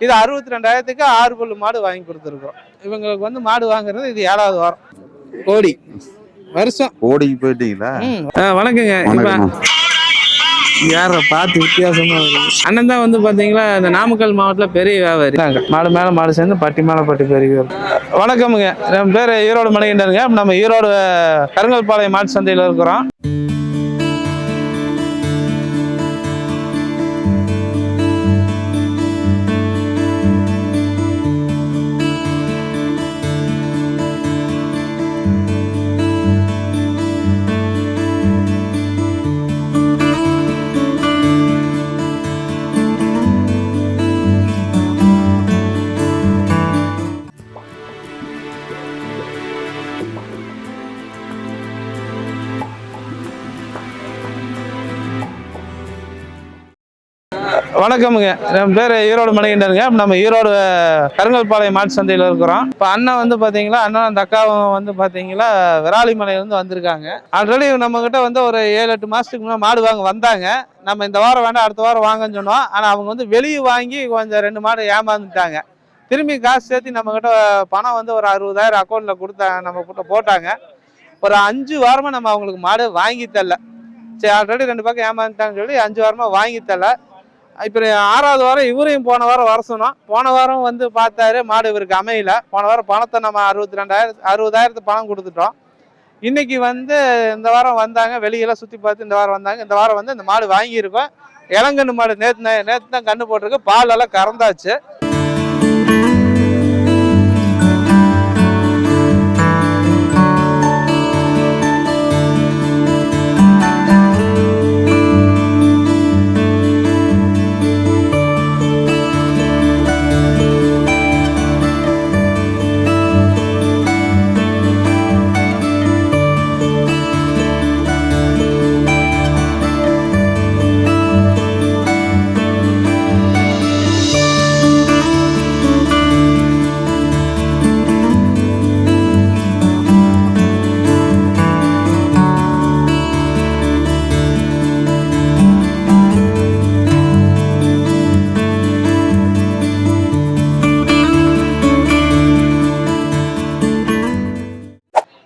இது 62,000க்கு 6 பல்லு மாடு வாங்கி கொடுத்துருக்கோம். இவங்களுக்கு வந்து மாடு வாங்குறது இது 7வது வாரம். கோடி வருஷம் கோடிக்கு போயிட்டீங்களா? வணக்கங்க. யார பார்த்து வித்தியாசமா அண்ணன் தான் வந்து பாத்தீங்களா இந்த நாமக்கல் மாவட்டத்தில் பெரிய வியாபாரி. மாடு மேல மாடு சேர்ந்து பட்டி மேல பட்டி பெரிய. வணக்கமுங்க, என் பேர் ஈரோடு மணிகண்டனுங்க. நம்ம ஈரோடு கருங்கல்பாளையம் மாட்டு சந்தையில் இருக்கிறோம். வணக்கமுங்க, என் பேர் ஈரோடு மணிகண்டனுங்க. நம்ம ஈரோடு கருங்கல்பாளையம் மாட்டு சந்தையில் இருக்கிறோம். இப்போ அண்ணன் வந்து பார்த்தீங்களா, அண்ணன் அந்த அக்காவும் வந்து பார்த்தீங்களா விராலிமலையிலேருந்து வந்திருக்காங்க. ஆல்ரெடி நம்மக்கிட்ட வந்து ஒரு 7-8 மாதத்துக்கு முன்னாடி மாடு வாங்க வந்தாங்க. நம்ம இந்த வாரம் வேண்டாம் அடுத்த வாரம் வாங்கன்னு சொன்னோம். ஆனால் அவங்க வந்து வெளியே வாங்கி கொஞ்சம் 2 மாடு ஏமாந்துட்டாங்க. திரும்பி காசு சேர்த்து நம்மக்கிட்ட பணம் வந்து ஒரு 60,000 அக்கௌண்ட்டில் நம்ம கிட்ட போட்டாங்க. ஒரு 5 வாரமாக நம்ம அவங்களுக்கு மாடு வாங்கி தரல. சரி, ஆல்ரெடி 2 பக்கம் ஏமாந்துட்டாங்கன்னு சொல்லி 5 வாரமாக வாங்கி தரல. இப்போ 6வது வாரம் இவரையும் போன வாரம் வர சொன்னோம். போன வாரம் வந்து பார்த்தாரு, மாடு இவருக்கு அமையல. போன வாரம் பணத்தை நம்ம 60,000 பணம் கொடுத்துட்டோம். இன்னைக்கு வந்து இந்த வாரம் வந்தாங்க, வெளியெல்லாம் சுற்றி பார்த்து இந்த வாரம் வந்தாங்க. இந்த வாரம் வந்து இந்த மாடு வாங்கியிருக்கோம். இளங்கன்று மாடு நேற்று தான் கன்று போட்டிருக்கு. பால் எல்லாம் கறந்தாச்சு.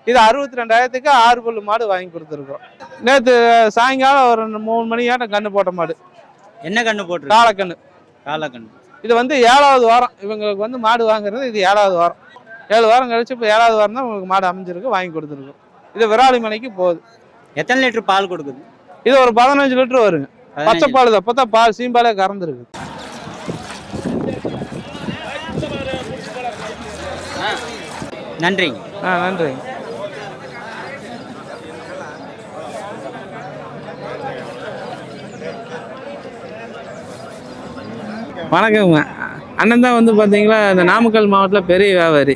இது 62,000க்கு 6 பல்லு மாடு வாங்கி கொடுத்துருக்கோம். நேற்று சாயங்காலம் ஒரு 3 மணியாட்டம் கன்று போட்ட மாடு. என்ன கன்று போட்டு? காலக்கண்ணு. காலக்கண்ணு. இது வந்து 7வது வாரம். இவங்களுக்கு வந்து மாடு வாங்குறது இது 7வது வாரம். 7 வாரம் கழிச்சு இப்போ 7வது வாரம் தான் உங்களுக்கு மாடு அமைஞ்சிருக்கு, வாங்கி கொடுத்துருக்கோம். இது விராலிமலைக்கு போகுது. எத்தனை லிட்டர் பால் கொடுக்குது? இது ஒரு 15 லிட்டர் வருங்க. பச்சை பால் தான். அப்போ தான் பால் சீம்பாலே கறந்துருக்கு. நன்றிங்க. நன்றிங்க. வணக்கங்க, அண்ணன் தான் வந்து பாத்தீங்களா இந்த நாமக்கல் மாவட்டத்தில் பெரிய வியாபாரி.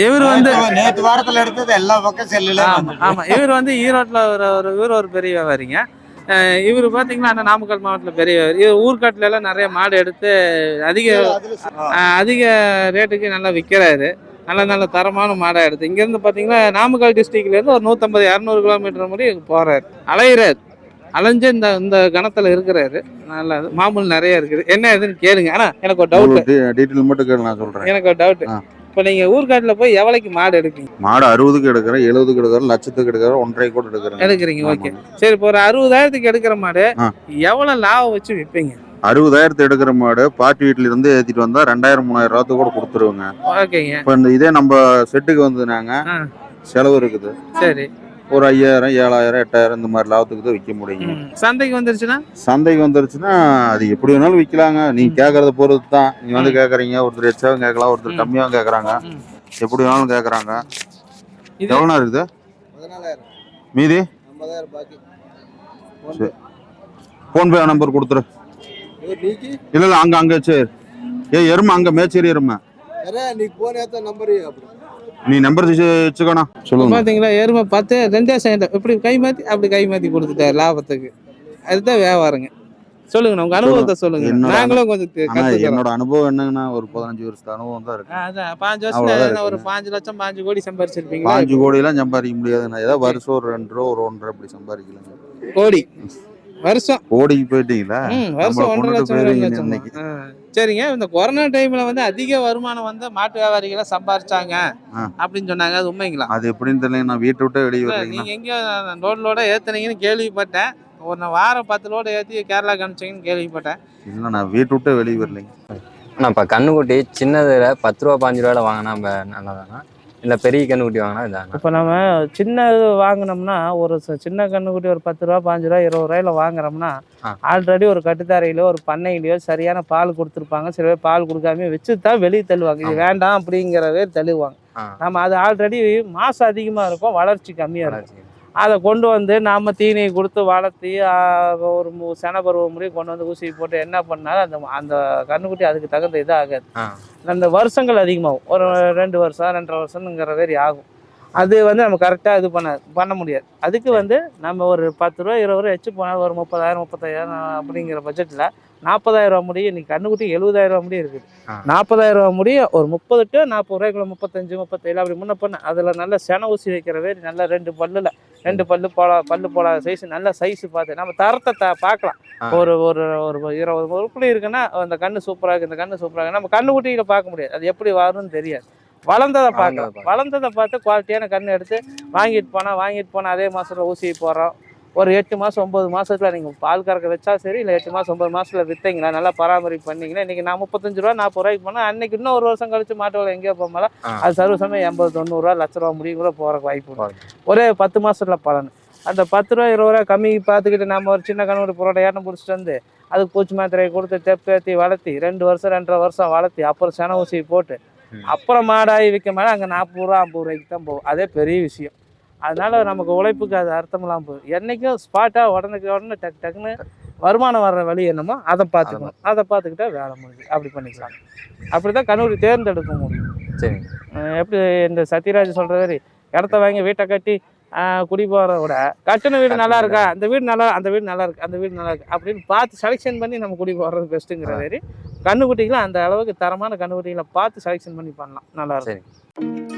இவர் வந்து நேற்று வாரத்தில் எடுத்தது எல்லா பக்கம் செல்லுல. ஆமா, இவர் வந்து ஈரோட்டில் ஒரு பெரிய வியாபாரிங்க. இவர் பார்த்தீங்கன்னா அந்த நாமக்கல் மாவட்டத்தில் பெரிய வியாபாரி. இவர் ஊர்காட்டில எல்லாம் நிறைய மாடு எடுத்து அதிக ரேட்டுக்கு நல்லா விற்கிறாரு. நல்ல தரமான மாடாக எடுத்து இங்கேருந்து பார்த்தீங்கன்னா நாமக்கல் டிஸ்ட்ரிக்ட்லேருந்து ஒரு 150-200 கிலோமீட்டர் முடி போகிறாரு, அலையிறாரு. அலைஞ்சு இந்த கணத்தில் இருக்கிறாரு. நல்லது, மாமூல் நிறைய இருக்குது. என்ன எதுன்னு கேளுங்க. ஆனால் எனக்கு ஒரு டவுட், டீட்டெயில் மட்டும் கேளு, நான் சொல்கிறேன். எனக்கு ஒரு டவுட். இப்போ நீங்கள் ஊர்காட்டில் போய் எவ்வளோக்கு மாடு எடுப்பீங்க? மாடு 60க்கு எடுக்கிறேன், 70க்கு எடுக்கிறேன், லட்சத்துக்கு எடுக்கிறேன், 1.5 கோடி எடுக்கிறீங்க. ஓகே, சரி. இப்போ ஒரு 60,000க்கு எடுக்கிற மாடு எவ்வளோ லாபம் வச்சு விற்பீங்க? 60,000 எடுக்கிற மாடு பாட்டி வீட்டுல இருந்து ஏத்திட்டு வந்தா 2,000-3,000 கூட கொடுத்துருவோங்க. ஓகேங்க. இப்போ இதே நம்ம செட்டுக்கு வந்ததுனாங்க செலவு இருக்குது. சரி, ஒரு 5,000, 7,000, 8,000 இந்த மாதிரி லாபத்துக்கு தான் விற்க முடியுங்க. சந்தைக்கு வந்துருச்சுன்னா அது எப்படி வேணாலும் விற்கலாங்க. நீங்க கேட்கறத பொறுத்து தான். நீங்க வந்து கேட்கறீங்க, ஒருத்தர் எச்சாவும் கேட்கலாம், ஒருத்தர் கம்மியாகவும் கேட்கறாங்க, எப்படி வேணாலும் கேட்கறாங்க. எவ்வளோ இருக்குது? 14,000 மீதி 50,000 பாக்கி. போன்பே நம்பர் கொடுத்துரு. இல்ல அங்க சரி. எருமை அங்க மேச்சேரி எருமை. நீ நம்பர் வச்சுக்கணும். சொல்லுங்க. பாத்தீங்களா, எருமை 10 2 செகண்ட் இப்படி கை மாத்தி அப்படி கை மாத்தி கொடுத்துட்டாரு லாபத்துக்கு. அதுதான் வியாபாரங்க. சொல்லுங்க, உங்க அனுபவத்தை சொல்லுங்க. நாங்களும் கொஞ்சம் என்னோட அனுபவம் என்னங்கன்னா ஒரு 15 வருஷத்து அனுபவம் தான் இருக்கு. அதான் 5 வருஷம் ஒரு 5 லட்சம் 5 கோடி சம்பாதிச்சிருப்பீங்க. 5 கோடி எல்லாம் சம்பாதிக்க முடியாது. ஏதாவது வருஷம் ஒரு 2 ரூபா ஒரு 1.5 அப்படி சம்பாதிக்கலாம். கோடி வருஷம் கோடிக்கு போயிட்டீங்களா? வருஷம் நம்மள 1,50,000 கொண்டுட்டு 2 போயிருவீங்க லட்சம் இன்னைக்கு. சரிங்க. இந்த கொரோனா டைம்ல வந்து அதிக வருமானம் வந்து மாட்டு வியாபாரிகளை சம்பாரிச்சாங்க ஆ. அப்படின்னு சொன்னாங்க. அது உண்மைங்களா? அது எப்படின்னு தெரியல. நான் வீட்டை விட்டு வெளியே இல்ல வர்றீங்களா? நீங்க எங்கேயோ லோட ஏத்துனீங்கன்னு கேள்விப்பட்டேன். ஒரு வாரம் 10 லோடு ஏற்றி கேரளாக்கு அனுப்பிச்சிங்கன்னு கேள்விப்பட்டேன். இல்லை, நான் வீட்டை விட்டு வெளியே வரலைங்க. ஆனால் இப்போ கண்ணுக்குட்டி சின்னதில் 10 ரூபா 5 ரூபாயில் வாங்கினா நம்ம நல்லதானா, இல்லை பெரிய கண்ணுக்குட்டி வாங்கினா இதானா? இப்போ நம்ம சின்னது வாங்கினோம்னா ஒரு சின்ன கண்ணுக்குட்டி ஒரு 10 ரூபா 5 ரூபா 20 ரூபாயில வாங்குறோம்னா ஆல்ரெடி ஒரு கட்டுத்தாரையிலோ ஒரு பண்ணையிலையோ சரியான பால் கொடுத்துருப்பாங்க. சில பேர் பால் கொடுக்காம வச்சு தான் வெளியே தள்ளுவாங்க. இது வேண்டாம் அப்படிங்கிறவே தள்ளுவாங்க. நம்ம அது ஆல்ரெடி மாசம் அதிகமாக இருக்கும், வளர்ச்சி கம்மியாக இருக்கும். அதை கொண்டு வந்து நாம் தீனியை கொடுத்து வளர்த்தி ஒரு சென பருவம் முடிவு கொண்டு வந்து ஊசி போட்டு என்ன பண்ணாலும் அந்த அந்த கண்ணுக்குட்டி அதுக்கு தகுந்த இது ஆகாது. அந்த வருஷங்கள் அதிகமாகும். ஒரு 2 வருஷம் 2.5 வருஷம்ங்கிற மாதிரி ஆகும். அது வந்து நம்ம கரெக்டாக இது பண்ண முடியாது. அதுக்கு வந்து நம்ம ஒரு 10 ரூபா 20 ரூபா வச்சு போனால் ஒரு 30,000 35,000 அப்படிங்கிற பட்ஜெட்டில் 40,000 ரூபா முடியும். இன்னைக்கு கண்ணுக்குட்டி 70,000 ரூபா முடியும் இருக்குது. 40,000 ரூபா முடியும் ஒரு 30 to 40 ரூபாய்க்குள்ள 35 37 அப்படி முன்ன பண்ண அதில் நல்ல சென ஊசி வைக்கிற மாதிரி நல்ல 2 பல்லு போடாத சைஸ் நல்ல சைஸ் பார்த்து நம்ம தரத்தை பார்க்கலாம். ஒரு ஒரு ஒரு 20 பொருட்கள் இருக்குன்னா அந்த கண்ணு சூப்பராக இருக்குது, இந்த கண்ணு சூப்பராக இருக்குது. நம்ம கண்ணுக்குட்டியில் பார்க்க முடியாது, அது எப்படி வரும்னு தெரியாது. வளர்ந்ததை பார்க்கலாம். வளர்ந்ததை பார்த்து குவாலிட்டியான கண்ணு எடுத்து வாங்கிட்டு போனால் அதே மாதத்தில் ஊசி போடுறோம். ஒரு 8 மாதம் 9 மாதத்தில் நீங்கள் பால் கறக்க வச்சா சரி, இல்லை 8 மாதம் 9 மாதத்தில் விற்றீங்களா, நல்லா பராமரிப்பு பண்ணிங்கன்னா இன்றைக்கி நான் 35 ரூபா 40 ரூபாய்க்கு போனால் அன்றைக்கி இன்னும் ஒரு வருஷம் கழிச்சு மாட்டு வேலை எங்கேயோ போகும்போது அது சர்வசமயம் 80 90 ரூபா லட்ச ரூபா முடியும் கூட போகிறக்கு வாய்ப்பு. ஒரே 10 மாதத்தில் பலன். அந்த 10 ரூபா 20 ரூபா கம்மி பார்த்துக்கிட்டு நம்ம ஒரு சின்ன கண்ணு புரோட்டையாட்டம் பிடிச்சிட்டு வந்து அதுக்கு பூச்சி மாத்திரையை கொடுத்து தெப்பேற்றி வளர்த்தி 2 வருஷம் 2.5 வருஷம் வளர்த்தி அப்புறம் சென ஊசி போட்டு அப்புறம் மாடாகி விற்க மேலே அங்கே 40 ரூபா 50 ரூபாய்க்கு தான் போகும். அதே பெரிய விஷயம். அதனால நமக்கு உழைப்புக்கு அது அர்த்தமெல்லாம் போகுது. என்றைக்கும் ஸ்பாட்டாக உடனே டக்குன்னு வருமானம் வர்ற வழி என்னமோ அதை பார்த்துக்கணும். அதை பார்த்துக்கிட்டா வேலை முடிஞ்சு அப்படி பண்ணிக்கலாம். அப்படி தான் கண்ணூரி தேர்ந்தெடுக்க முடியும். சரி, எப்படி இந்த சத்யராஜ் சொல்கிற மாதிரி இடத்த வாங்கி வீட்டை கட்டி குடி போகிறத விட கட்டின வீடு நல்லா இருக்கா, அந்த வீடு நல்லா இருக்கு அப்படின்னு பார்த்து செலெக்ஷன் பண்ணி நம்ம குடி போடுறது பெஸ்ட்டுங்கிற மாதிரி கண்ணுக்குட்டிகளை அந்த அளவுக்கு தரமான கண்ணுக்குட்டிகளை பார்த்து செலெக்ஷன் பண்ணி பண்ணலாம். நல்லா இருக்கும்.